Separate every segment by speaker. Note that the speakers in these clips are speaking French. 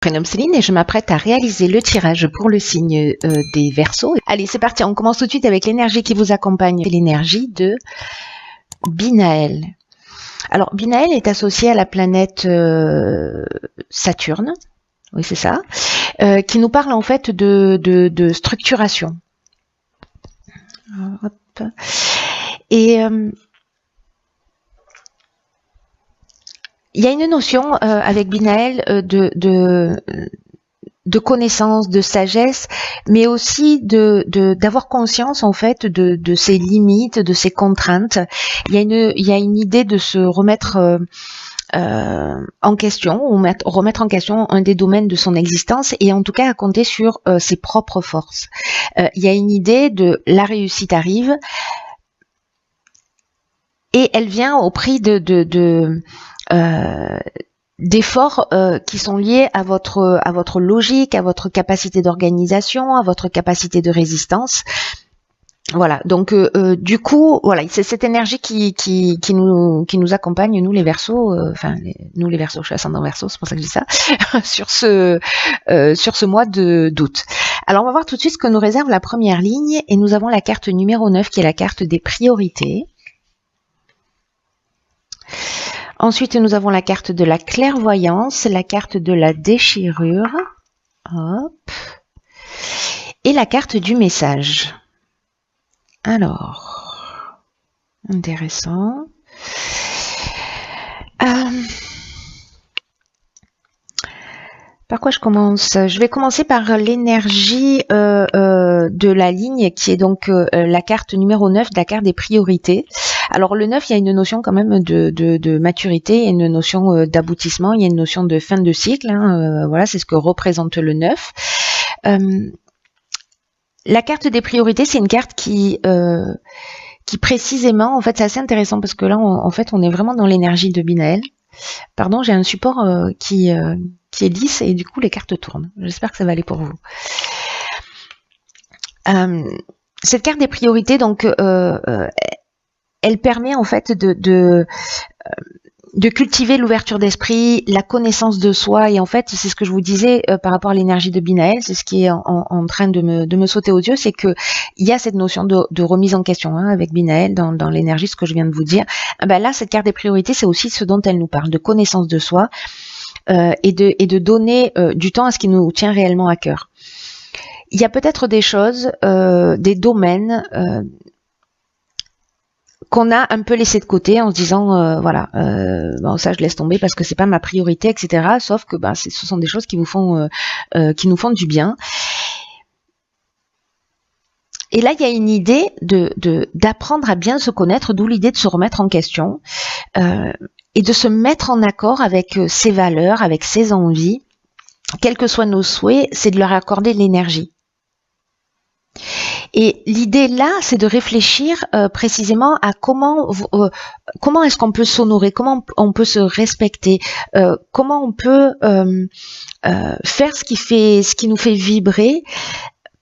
Speaker 1: Prénom Céline et je m'apprête à réaliser le tirage pour le signe des Verseaux. Allez, c'est parti, on commence tout de suite avec l'énergie qui vous accompagne, l'énergie de Binaël. Alors, Binaël est associé à la planète Saturne, oui c'est ça, qui nous parle en fait de structuration. Hop. Et il y a une notion avec Binaël de connaissance, de sagesse, mais aussi d'avoir conscience en fait de ses limites, de ses contraintes. Il y a une idée de se remettre en question, ou remettre en question un des domaines de son existence, et en tout cas à compter sur ses propres forces. Il y a une idée de la réussite arrive, et elle vient au prix d'efforts qui sont liés à votre logique, à votre capacité d'organisation, à votre capacité de résistance. Voilà, donc du coup, voilà, c'est cette énergie qui nous accompagne, nous les Verseaux, nous les Verseaux, je suis ascendant Verseau, c'est pour ça que je dis ça, sur ce mois d'août. Alors on va voir tout de suite ce que nous réserve la première ligne, et nous avons la carte numéro 9 qui est la carte des priorités. Ensuite, nous avons la carte de la clairvoyance, la carte de la déchirure, hop, et la carte du message. Alors, intéressant. Par quoi je commence? Je vais commencer par l'énergie de la ligne qui est donc la carte numéro 9, la carte des priorités. Alors le 9, il y a une notion quand même de maturité, il y a une notion d'aboutissement, il y a une notion de fin de cycle. Voilà, c'est ce que représente le 9. La carte des priorités, c'est une carte qui précisément, en fait, c'est assez intéressant parce que là, en fait, on est vraiment dans l'énergie de Binaël. Pardon, j'ai un support qui est lisse et du coup, les cartes tournent. J'espère que ça va aller pour vous. Cette carte des priorités, donc, elle permet en fait de cultiver l'ouverture d'esprit, la connaissance de soi, et en fait c'est ce que je vous disais par rapport à l'énergie de Binaël, c'est ce qui est en train de me sauter aux yeux, c'est que il y a cette notion de remise en question avec Binaël dans l'énergie, ce que je viens de vous dire. Là, cette carte des priorités, c'est aussi ce dont elle nous parle, de connaissance de soi et de donner du temps à ce qui nous tient réellement à cœur. Il y a peut-être des choses, des domaines qu'on a un peu laissé de côté en se disant voilà, bon, ça je laisse tomber parce que c'est pas ma priorité, etc. Sauf que ce sont des choses qui nous font du bien. Et là, il y a une idée d'apprendre à bien se connaître, d'où l'idée de se remettre en question et de se mettre en accord avec ses valeurs, avec ses envies, quels que soient nos souhaits, c'est de leur accorder de l'énergie. Et l'idée là, c'est de réfléchir précisément à comment est-ce qu'on peut s'honorer, comment on peut se respecter, comment on peut faire ce qui nous fait vibrer,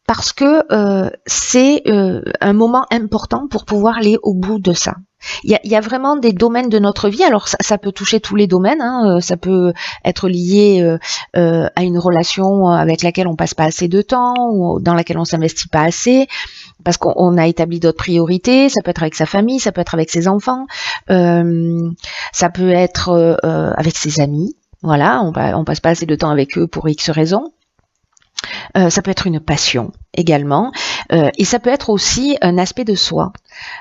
Speaker 1: parce que c'est un moment important pour pouvoir aller au bout de ça. Il y a vraiment des domaines de notre vie, alors ça peut toucher tous les domaines, ça peut être lié à une relation avec laquelle on passe pas assez de temps, ou dans laquelle on s'investit pas assez, parce qu'on a établi d'autres priorités, ça peut être avec sa famille, ça peut être avec ses enfants, ça peut être avec ses amis, voilà, on passe pas assez de temps avec eux pour X raisons. Ça peut être une passion également, et ça peut être aussi un aspect de soi.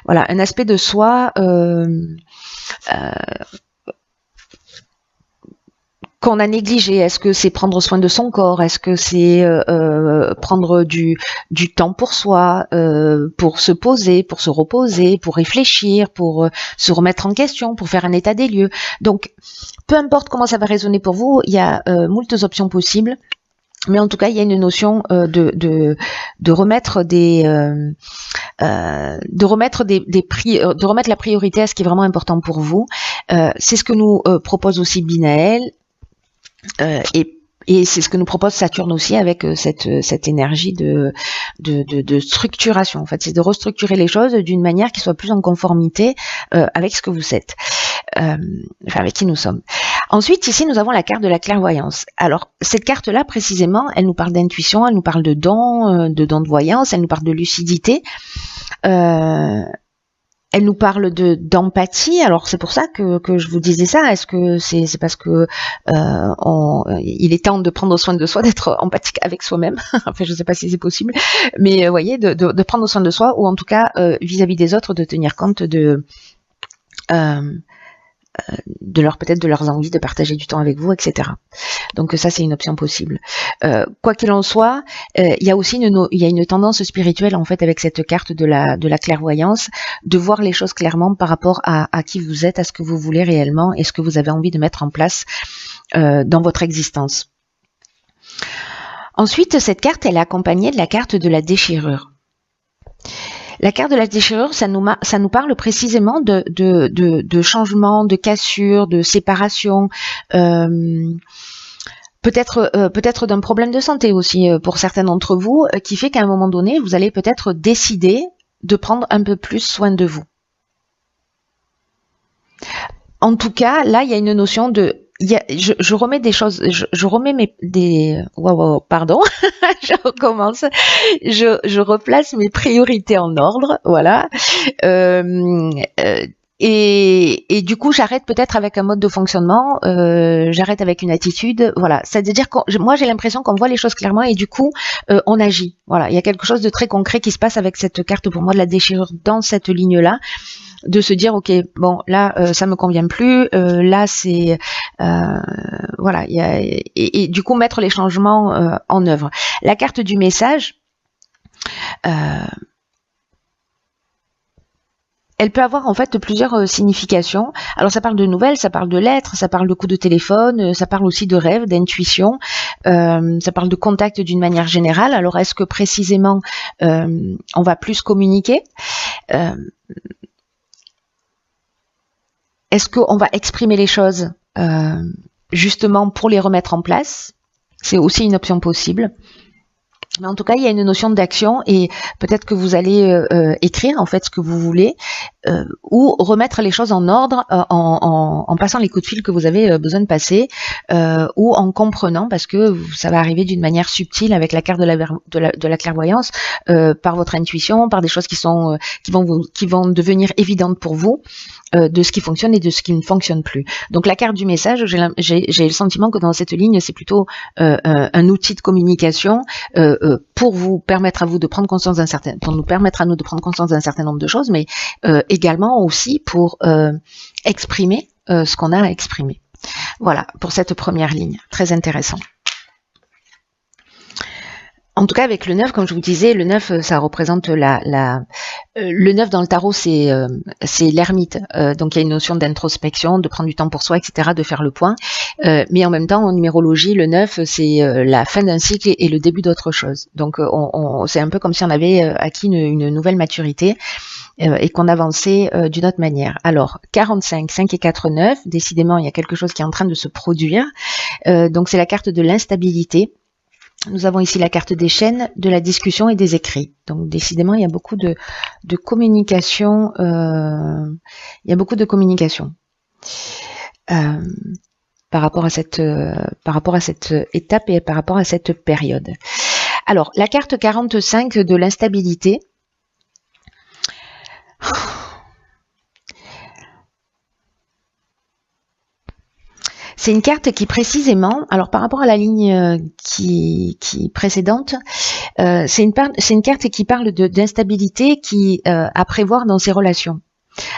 Speaker 1: Voilà, un aspect de soi qu'on a négligé. Est-ce que c'est prendre soin de son corps? Est-ce que c'est prendre du temps pour soi, pour se poser, pour se reposer, pour réfléchir, pour se remettre en question, pour faire un état des lieux? Donc, peu importe comment ça va résonner pour vous, il y a moultes options possibles. Mais en tout cas, il y a une notion de remettre de remettre la priorité à ce qui est vraiment important pour vous. C'est ce que nous propose aussi Binaël, et c'est ce que nous propose Saturne aussi avec cette énergie de structuration. En fait, c'est de restructurer les choses d'une manière qui soit plus en conformité avec ce que vous êtes, avec qui nous sommes. Ensuite, ici, nous avons la carte de la clairvoyance. Alors, cette carte-là, précisément, elle nous parle d'intuition, elle nous parle de dons de voyance, elle nous parle de lucidité. Elle nous parle d'empathie. Alors c'est pour ça que je vous disais ça. Est-ce que c'est parce que il est temps de prendre soin de soi, d'être empathique avec soi-même. Enfin, je ne sais pas si c'est possible, mais vous voyez, de prendre soin de soi, ou en tout cas vis-à-vis des autres, de tenir compte peut-être de leurs envies, de partager du temps avec vous, etc. Donc ça, c'est une option possible. Quoi qu'il en soit, il y a aussi une tendance spirituelle en fait avec cette carte de la clairvoyance, de voir les choses clairement par rapport à qui vous êtes, à ce que vous voulez réellement et ce que vous avez envie de mettre en place dans votre existence. Ensuite, cette carte, elle est accompagnée de la carte de la déchirure. La carte de la déchirure, ça nous parle précisément de changement, de cassure, de séparation, peut-être d'un problème de santé aussi pour certains d'entre vous, qui fait qu'à un moment donné, vous allez peut-être décider de prendre un peu plus soin de vous. En tout cas, là, il y a une notion de... je remets des choses, je remets pardon, je recommence, je replace mes priorités en ordre, voilà, et du coup j'arrête peut-être avec un mode de fonctionnement, j'arrête avec une attitude, voilà, c'est-à-dire que moi j'ai l'impression qu'on voit les choses clairement et du coup on agit, voilà, il y a quelque chose de très concret qui se passe avec cette carte pour moi de la déchirure dans cette ligne-là, de se dire ok, bon là ça me convient plus, là c'est voilà, et du coup mettre les changements en œuvre. La carte du message, elle peut avoir en fait plusieurs significations. Alors ça parle de nouvelles, ça parle de lettres, ça parle de coups de téléphone, ça parle aussi de rêves, d'intuition, ça parle de contact d'une manière générale. Alors est-ce que précisément on va plus communiquer, est-ce qu'on va exprimer les choses justement pour les remettre en place? C'est aussi une option possible. Mais en tout cas, il y a une notion d'action et peut-être que vous allez écrire en fait ce que vous voulez ou remettre les choses en ordre en passant les coups de fil que vous avez besoin de passer ou en comprenant, parce que ça va arriver d'une manière subtile avec la carte de la clairvoyance, par votre intuition, par des choses qui vont devenir évidentes pour vous, de ce qui fonctionne et de ce qui ne fonctionne plus. Donc la carte du message, j'ai le sentiment que dans cette ligne, c'est plutôt un outil de communication pour vous permettre à vous de prendre conscience pour nous permettre à nous de prendre conscience d'un certain nombre de choses, mais également aussi pour exprimer ce qu'on a à exprimer. Voilà pour cette première ligne, très intéressant. En tout cas, avec le 9, comme je vous disais, le 9, ça représente le 9 dans le tarot, c'est l'ermite. Donc, il y a une notion d'introspection, de prendre du temps pour soi, etc., de faire le point. Mais en même temps, en numérologie, le 9, c'est la fin d'un cycle et le début d'autre chose. Donc, c'est un peu comme si on avait acquis une nouvelle maturité et qu'on avançait d'une autre manière. Alors, 45, 5 et 4, 9, décidément, il y a quelque chose qui est en train de se produire. Donc, c'est la carte de l'instabilité. Nous avons ici la carte des chaînes, de la discussion et des écrits. Donc décidément, il y a beaucoup de communication. Il y a beaucoup de communication par rapport à cette étape et par rapport à cette période. Alors, la carte 45 de l'instabilité. C'est une carte qui précisément, alors par rapport à la ligne qui précédente, c'est une carte qui parle d'instabilité à prévoir dans ses relations.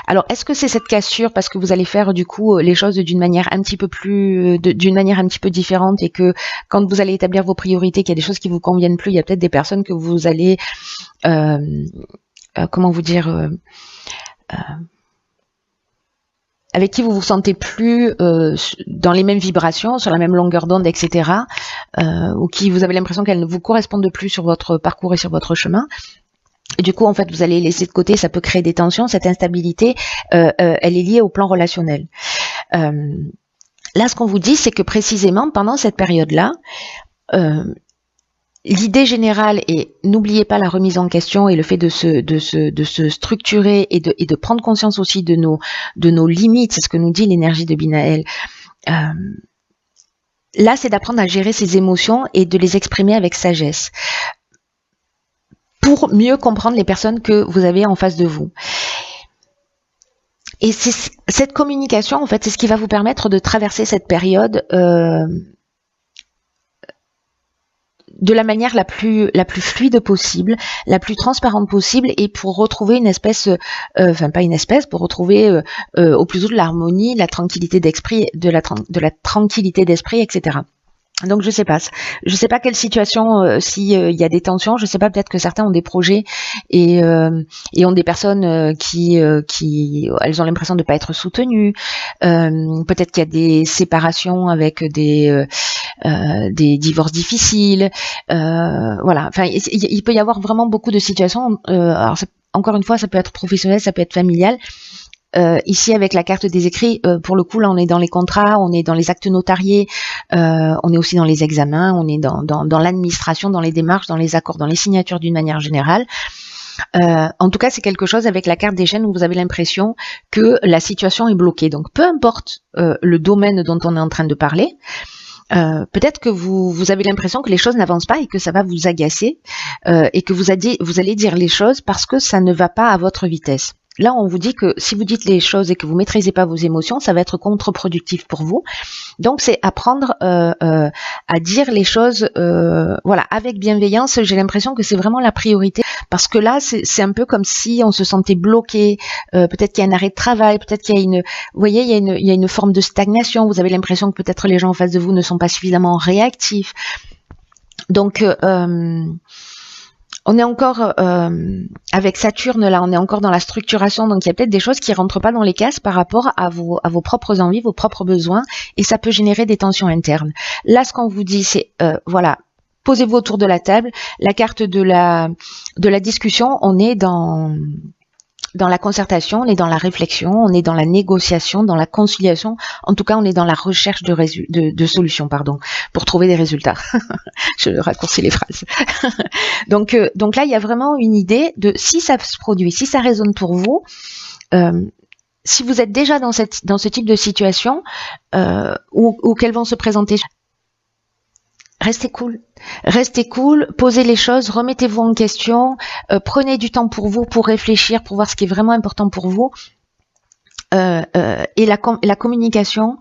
Speaker 1: Alors, est-ce que c'est cette cassure parce que vous allez faire du coup les choses d'une manière un petit peu différente et que quand vous allez établir vos priorités, qu'il y a des choses qui vous conviennent plus, il y a peut-être des personnes que vous allez, comment vous dire, avec qui vous vous sentez plus dans les mêmes vibrations, sur la même longueur d'onde, etc., ou qui vous avez l'impression qu'elles ne vous correspondent plus sur votre parcours et sur votre chemin. Et du coup, en fait, vous allez laisser de côté, ça peut créer des tensions. Cette instabilité, elle est liée au plan relationnel. Là, ce qu'on vous dit, c'est que précisément, pendant cette période-là, l'idée générale est, n'oubliez pas la remise en question et le fait de se structurer et de prendre conscience aussi de nos limites, c'est ce que nous dit l'énergie de Binaël, là, c'est d'apprendre à gérer ses émotions et de les exprimer avec sagesse pour mieux comprendre les personnes que vous avez en face de vous. Et cette communication, en fait, c'est ce qui va vous permettre de traverser cette période de la manière la plus fluide possible, la plus transparente possible, et pour retrouver une espèce, pour retrouver au plus haut de l'harmonie, la tranquillité d'esprit, de la tranquillité d'esprit, etc. Donc je sais pas quelle situation, si il y a des tensions, je sais pas, peut-être que certains ont des projets et ont des personnes qui elles ont l'impression de pas être soutenues. Peut-être qu'il y a des séparations avec des divorces difficiles. Voilà. Enfin, il peut y avoir vraiment beaucoup de situations. Alors encore une fois, ça peut être professionnel, ça peut être familial. Ici, avec la carte des écrits, pour le coup, là, on est dans les contrats, on est dans les actes notariés, on est aussi dans les examens, on est dans l'administration, dans les démarches, dans les accords, dans les signatures d'une manière générale. En tout cas, c'est quelque chose avec la carte des chaînes où vous avez l'impression que la situation est bloquée. Donc, peu importe le domaine dont on est en train de parler, peut-être que vous avez l'impression que les choses n'avancent pas et que ça va vous agacer et que vous allez dire les choses parce que ça ne va pas à votre vitesse. Là, on vous dit que si vous dites les choses et que vous maîtrisez pas vos émotions, ça va être contre-productif pour vous. Donc, c'est apprendre à dire les choses, voilà, avec bienveillance. J'ai l'impression que c'est vraiment la priorité parce que là, c'est un peu comme si on se sentait bloqué. Peut-être qu'il y a un arrêt de travail, peut-être qu'il y a vous voyez, il y a une forme de stagnation. Vous avez l'impression que peut-être les gens en face de vous ne sont pas suffisamment réactifs. Donc on est encore avec Saturne là, on est encore dans la structuration, donc il y a peut-être des choses qui rentrent pas dans les cases par rapport à vos propres envies, vos propres besoins, et ça peut générer des tensions internes. Là, ce qu'on vous dit, c'est voilà, posez-vous autour de la table. La carte de la discussion, on est dans la concertation, on est dans la réflexion, on est dans la négociation, dans la conciliation. En tout cas, on est dans la recherche de solutions, pour trouver des résultats. Je raccourcis les phrases. Donc là, il y a vraiment une idée de si ça se produit, si ça résonne pour vous. Si vous êtes déjà dans ce type de situation où qu'elles vont se présenter, restez cool, posez les choses, remettez-vous en question, prenez du temps pour vous, pour réfléchir, pour voir ce qui est vraiment important pour vous. Et la communication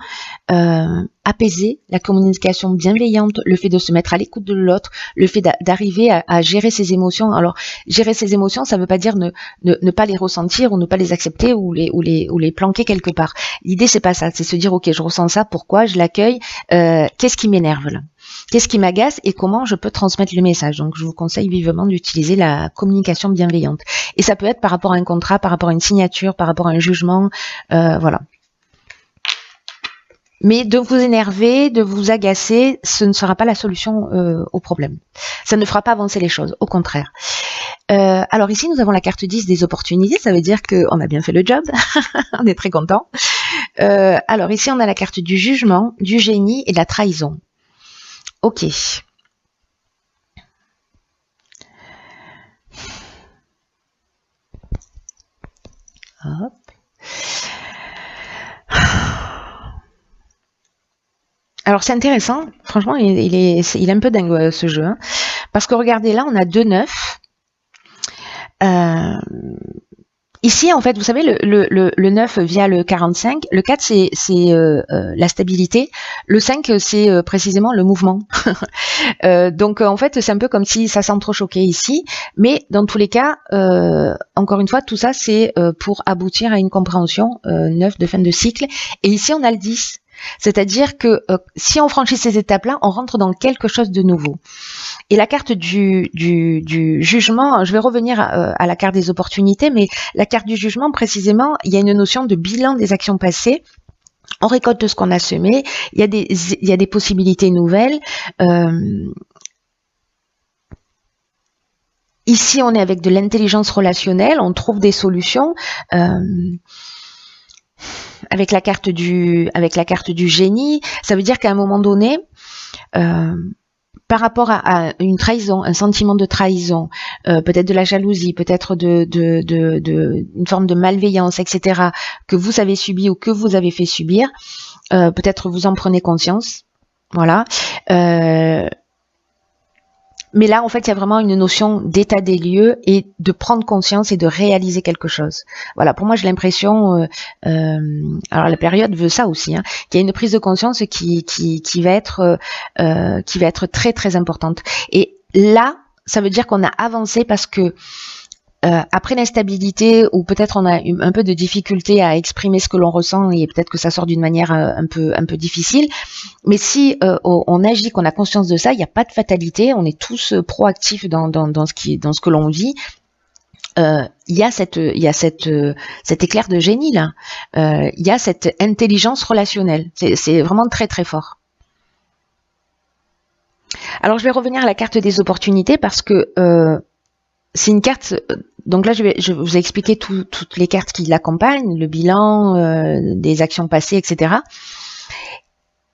Speaker 1: apaisée, la communication bienveillante, le fait de se mettre à l'écoute de l'autre, le fait d'arriver à gérer ses émotions. Alors, gérer ses émotions, ça ne veut pas dire ne pas les ressentir ou ne pas les accepter ou les planquer quelque part. L'idée, c'est pas ça, c'est se dire, ok, je ressens ça, pourquoi, je l'accueille, qu'est-ce qui m'énerve là ? Qu'est-ce qui m'agace et comment je peux transmettre le message. Donc, je vous conseille vivement d'utiliser la communication bienveillante. Et ça peut être par rapport à un contrat, par rapport à une signature, par rapport à un jugement, voilà. Mais de vous énerver, de vous agacer, ce ne sera pas la solution au problème. Ça ne fera pas avancer les choses, au contraire. Alors ici, nous avons la carte 10 des opportunités, ça veut dire qu'on a bien fait le job, on est très content. Alors ici, on a la carte du jugement, du génie et de la trahison. Ok. Hop. Alors c'est intéressant, franchement, il est un peu dingue ce jeu, hein, parce que regardez là, on a 2 9. Ici, en fait, vous savez, le 9 via le 45, le 4, c'est la stabilité, le 5, c'est précisément le mouvement. Donc, en fait, c'est un peu comme si ça s'entrechoquait ici, mais dans tous les cas, encore une fois, tout ça, c'est pour aboutir à une compréhension 9 de fin de cycle. Et ici, on a le 10. C'est-à-dire que si on franchit ces étapes-là, on rentre dans quelque chose de nouveau. Et la carte du jugement, je vais revenir à la carte des opportunités, mais la carte du jugement, précisément, il y a une notion de bilan des actions passées. On récolte ce qu'on a semé, il y a des possibilités nouvelles. Ici, on est avec de l'intelligence relationnelle, on trouve des solutions. Avec la carte du génie, ça veut dire qu'à un moment donné, par rapport à une trahison, un sentiment de trahison, peut-être de la jalousie, peut-être une forme de malveillance, etc., que vous avez subi ou que vous avez fait subir, peut-être vous en prenez conscience, voilà. Mais là, en fait, il y a vraiment une notion d'état des lieux et de prendre conscience et de réaliser quelque chose. Voilà, pour moi, j'ai l'impression, alors la période veut ça aussi, hein, qu'il y a une prise de conscience qui va être très très importante. Et là, ça veut dire qu'on a avancé parce que après l'instabilité, ou peut-être on a un peu de difficulté à exprimer ce que l'on ressent, et peut-être que ça sort d'une manière un peu difficile, mais si on agit, qu'on a conscience de ça, il n'y a pas de fatalité, on est tous proactifs dans ce que l'on vit. Il y a cet éclair de génie là, il y a cette intelligence relationnelle, c'est vraiment très très fort. Alors je vais revenir à la carte des opportunités parce que c'est une carte, donc là je vous ai expliqué toutes les cartes qui l'accompagnent, le bilan, des actions passées, etc.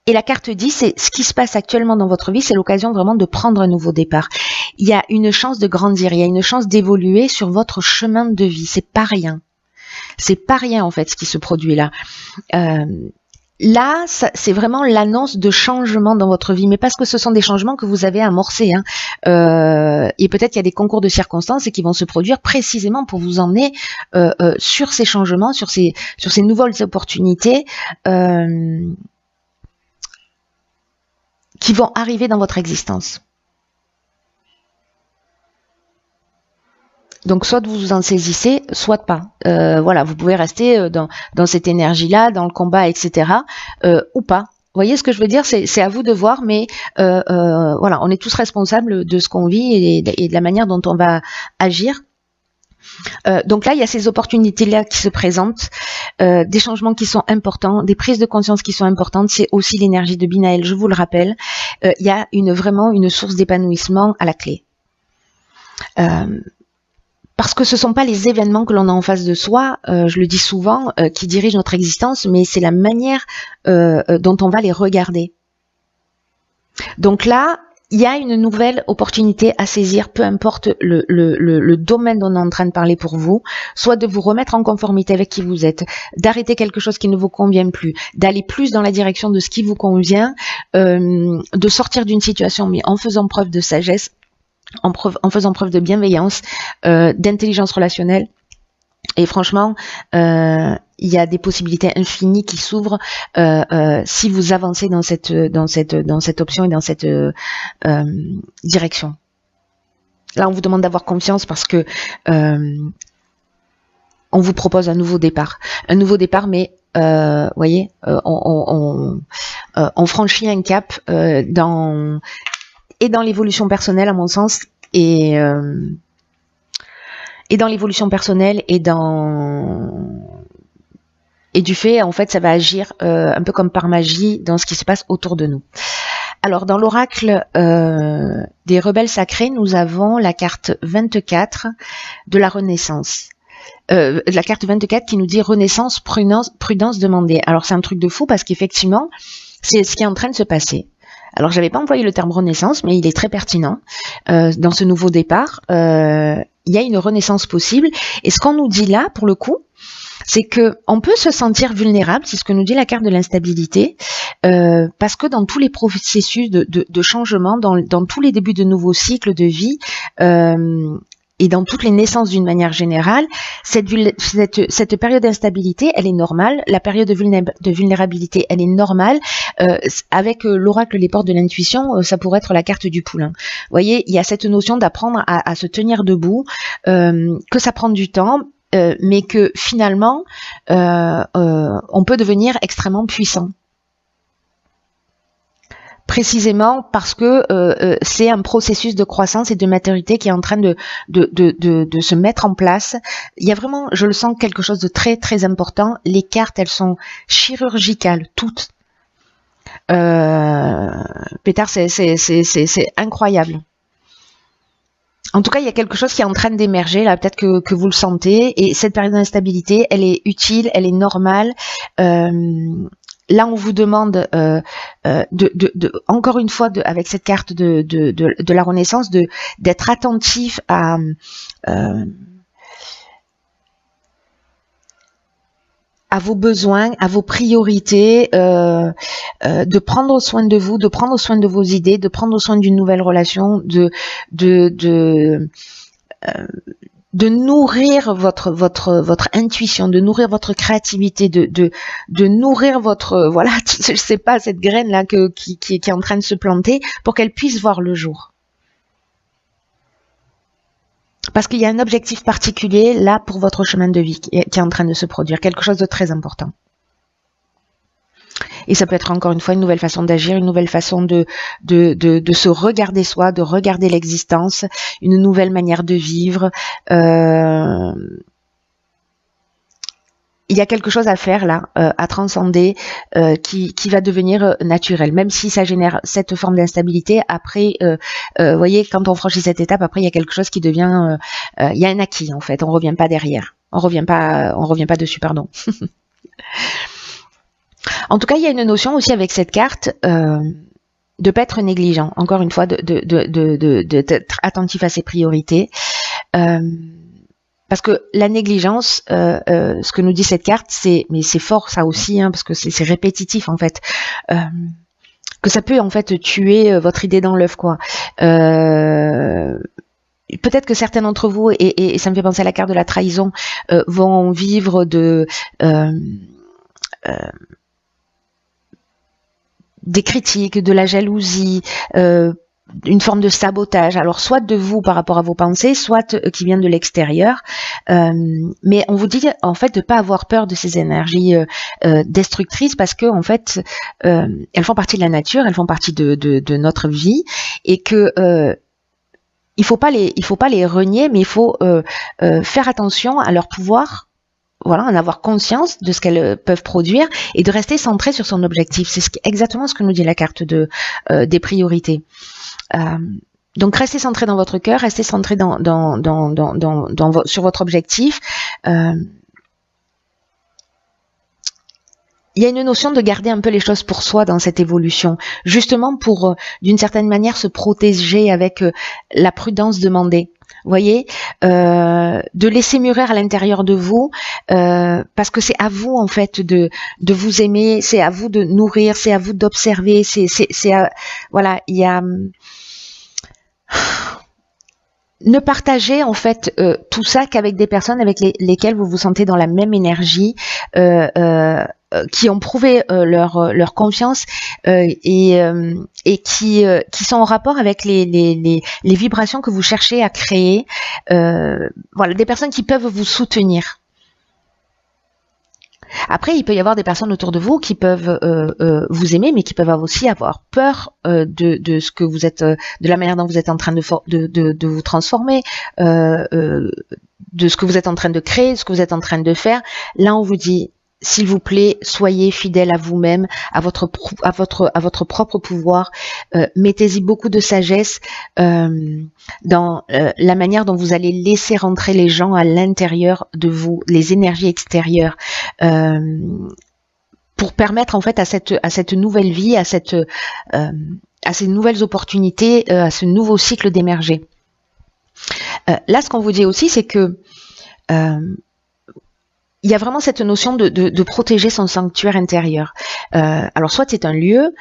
Speaker 1: Et la carte 10, c'est ce qui se passe actuellement dans votre vie, c'est l'occasion vraiment de prendre un nouveau départ. Il y a une chance de grandir, il y a une chance d'évoluer sur votre chemin de vie, c'est pas rien. C'est pas rien en fait ce qui se produit là. Là, c'est vraiment l'annonce de changements dans votre vie, mais parce que ce sont des changements que vous avez amorcés. Hein. Et peut-être qu'il y a des concours de circonstances qui vont se produire précisément pour vous emmener sur ces changements, sur ces nouvelles opportunités qui vont arriver dans votre existence. Donc soit vous vous en saisissez, soit pas. Voilà, vous pouvez rester dans cette énergie-là, dans le combat, etc. Ou pas. Vous voyez ce que je veux dire? C'est à vous de voir, mais voilà, on est tous responsables de ce qu'on vit et de la manière dont on va agir. Donc là, il y a ces opportunités-là qui se présentent, des changements qui sont importants, des prises de conscience qui sont importantes. C'est aussi l'énergie de Binaël, je vous le rappelle. Il y a vraiment une source d'épanouissement à la clé. Parce que ce ne sont pas les événements que l'on a en face de soi, je le dis souvent, qui dirigent notre existence, mais c'est la manière dont on va les regarder. Donc là, il y a une nouvelle opportunité à saisir, peu importe le domaine dont on est en train de parler pour vous, soit de vous remettre en conformité avec qui vous êtes, d'arrêter quelque chose qui ne vous convient plus, d'aller plus dans la direction de ce qui vous convient, de sortir d'une situation, mais en faisant preuve de sagesse, en faisant preuve de bienveillance, d'intelligence relationnelle. Et franchement, il y a des possibilités infinies qui s'ouvrent si vous avancez dans cette option et dans cette direction. Là, on vous demande d'avoir confiance parce que on vous propose un nouveau départ, mais voyez, on franchit un cap dans l'évolution personnelle, à mon sens, et dans l'évolution personnelle et du fait, en fait, ça va agir un peu comme par magie dans ce qui se passe autour de nous. Alors, dans l'oracle des rebelles sacrés, nous avons la carte 24 de la Renaissance. La carte 24 qui nous dit Renaissance, prudence demandée. Alors, c'est un truc de fou parce qu'effectivement, c'est ce qui est en train de se passer. Alors, j'avais pas employé le terme renaissance, mais il est très pertinent dans ce nouveau départ. Il y a une renaissance possible. Et ce qu'on nous dit là, pour le coup, c'est que on peut se sentir vulnérable, c'est ce que nous dit la carte de l'instabilité, parce que dans tous les processus de changement, dans tous les débuts de nouveaux cycles de vie, et dans toutes les naissances d'une manière générale, cette période d'instabilité, elle est normale. La période de vulnérabilité, elle est normale. Avec l'oracle Les Portes de l'Intuition, ça pourrait être la carte du poulain. Vous voyez, il y a cette notion d'apprendre à se tenir debout, que ça prend du temps, mais que finalement, on peut devenir extrêmement puissant. Précisément parce que c'est un processus de croissance et de maturité qui est en train de se mettre en place. Il y a vraiment, je le sens, quelque chose de très très important. Les cartes, elles sont chirurgicales, toutes. Pétard, c'est incroyable. En tout cas, il y a quelque chose qui est en train d'émerger, là, peut-être que vous le sentez. Et cette période d'instabilité, elle est utile, elle est normale. là, on vous demande encore une fois, avec cette carte de la Renaissance, d'être attentif à vos besoins, à vos priorités, de prendre soin de vous, de prendre soin de vos idées, de prendre soin d'une nouvelle relation, de nourrir votre intuition, de nourrir votre créativité, de nourrir votre, voilà, je sais pas, cette graine là qui est en train de se planter pour qu'elle puisse voir le jour. Parce qu'il y a un objectif particulier là pour votre chemin de vie qui est en train de se produire, quelque chose de très important. Et ça peut être encore une fois une nouvelle façon d'agir, une nouvelle façon de se regarder soi, de regarder l'existence, une nouvelle manière de vivre. Il y a quelque chose à faire là, à transcender, qui va devenir naturel, même si ça génère cette forme d'instabilité. Après, vous voyez, quand on franchit cette étape, après il y a quelque chose qui devient, il y a un acquis en fait. On revient pas derrière, on revient pas dessus, pardon. En tout cas, il y a une notion aussi avec cette carte de pas être négligent. Encore une fois, d'être attentif à ses priorités. Parce que la négligence, ce que nous dit cette carte, mais c'est fort ça aussi, hein, parce que c'est répétitif en fait, que ça peut en fait tuer votre idée dans l'œuf, quoi. Peut-être que certains d'entre vous, et ça me fait penser à la carte de la trahison, vont vivre des critiques, de la jalousie, une forme de sabotage, alors soit de vous par rapport à vos pensées, soit qui vient de l'extérieur, mais on vous dit en fait de pas avoir peur de ces énergies destructrices, parce que en fait elles font partie de la nature, elles font partie de notre vie, et que il faut pas les renier, mais il faut faire attention à leur pouvoir. Voilà, en avoir conscience de ce qu'elles peuvent produire et de rester centré sur son objectif. C'est exactement ce que nous dit la carte des priorités. Donc restez centré dans votre cœur, restez centré sur votre objectif. Il y a une notion de garder un peu les choses pour soi dans cette évolution, justement pour, d'une certaine manière, se protéger avec la prudence demandée. Vous voyez, de laisser mûrir à l'intérieur de vous, parce que c'est à vous en fait de vous aimer, c'est à vous de nourrir, c'est à vous d'observer, voilà, il y a ne partagez en fait tout ça qu'avec des personnes avec lesquelles vous vous sentez dans la même énergie, qui ont prouvé leur confiance et qui sont en rapport avec les vibrations que vous cherchez à créer. Voilà, des personnes qui peuvent vous soutenir. Après, il peut y avoir des personnes autour de vous qui peuvent vous aimer, mais qui peuvent aussi avoir peur de ce que vous êtes, de la manière dont vous êtes en train de vous transformer, de ce que vous êtes en train de créer, de ce que vous êtes en train de faire. Là, on vous dit, s'il vous plaît, soyez fidèle à vous-même, à votre propre pouvoir. Mettez-y beaucoup de sagesse dans la manière dont vous allez laisser rentrer les gens à l'intérieur de vous, les énergies extérieures, pour permettre en fait à cette nouvelle vie, à ces nouvelles opportunités, à ce nouveau cycle d'émerger. Là, ce qu'on vous dit aussi, c'est que il y a vraiment cette notion de protéger son sanctuaire intérieur. Alors soit c'est un lieu,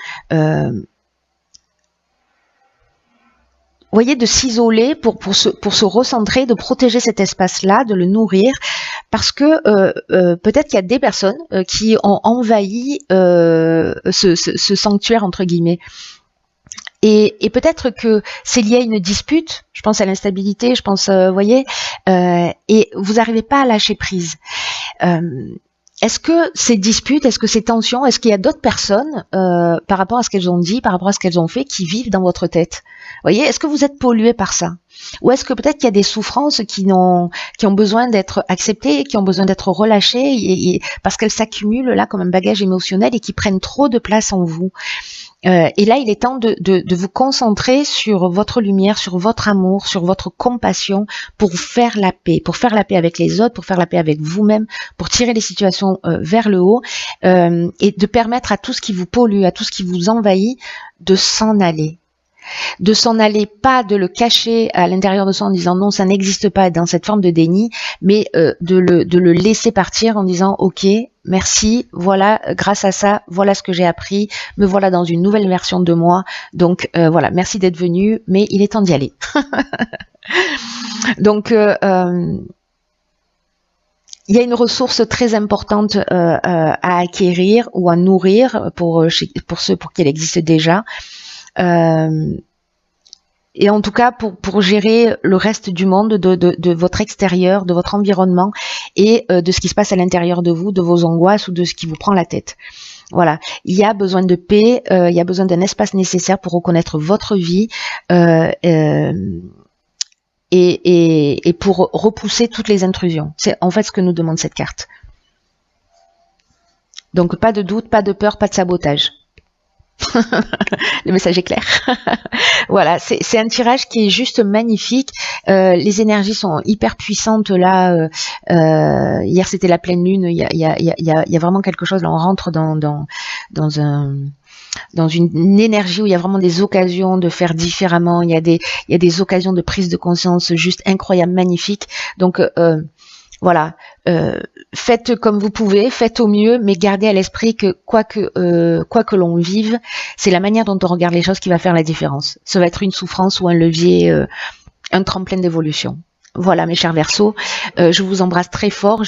Speaker 1: voyez, de s'isoler pour se recentrer, de protéger cet espace-là, de le nourrir, parce que peut-être qu'il y a des personnes qui ont envahi ce sanctuaire entre guillemets. Et peut-être que c'est lié à une dispute, je pense à l'instabilité, je pense, voyez, et vous n'arrivez pas à lâcher prise. Est-ce que ces disputes, est-ce que ces tensions, est-ce qu'il y a d'autres personnes, par rapport à ce qu'elles ont dit, par rapport à ce qu'elles ont fait, qui vivent dans votre tête? Voyez, est-ce que vous êtes pollué par ça? Ou est-ce que peut-être qu'il y a des souffrances qui ont besoin d'être acceptées, qui ont besoin d'être relâchées, parce qu'elles s'accumulent là comme un bagage émotionnel et qui prennent trop de place en vous? Et là, il est temps de vous concentrer sur votre lumière, sur votre amour, sur votre compassion pour faire la paix avec les autres, pour faire la paix avec vous-même, pour tirer les situations vers le haut et de permettre à tout ce qui vous pollue, à tout ce qui vous envahit, de s'en aller. De s'en aller, pas de le cacher à l'intérieur de soi en disant non, ça n'existe pas dans cette forme de déni, mais de le laisser partir en disant ok, merci, voilà, grâce à ça, voilà ce que j'ai appris, me voilà dans une nouvelle version de moi, donc voilà, merci d'être venu, mais il est temps d'y aller. Donc il y a une ressource très importante à acquérir ou à nourrir pour ceux pour qui elle existe déjà. Et en tout cas pour gérer le reste du monde, de votre extérieur, de votre environnement et de ce qui se passe à l'intérieur de vous, de vos angoisses ou de ce qui vous prend la tête. Voilà, il y a besoin de paix, il y a besoin d'un espace nécessaire pour reconnaître votre vie et pour repousser toutes les intrusions. C'est en fait ce que nous demande cette carte. Donc pas de doute, pas de peur, pas de sabotage. Le message est clair. Voilà, c'est un tirage qui est juste magnifique. Les énergies sont hyper puissantes là. Hier c'était la pleine lune. Il y a vraiment quelque chose là. On rentre dans une énergie où il y a vraiment des occasions de faire différemment. Il y a des occasions de prise de conscience juste incroyables, magnifiques. Donc voilà, faites comme vous pouvez, faites au mieux, mais gardez à l'esprit que quoi que l'on vive, c'est la manière dont on regarde les choses qui va faire la différence. Ça va être une souffrance ou un levier, un tremplin d'évolution. Voilà mes chers Verseaux, je vous embrasse très fort.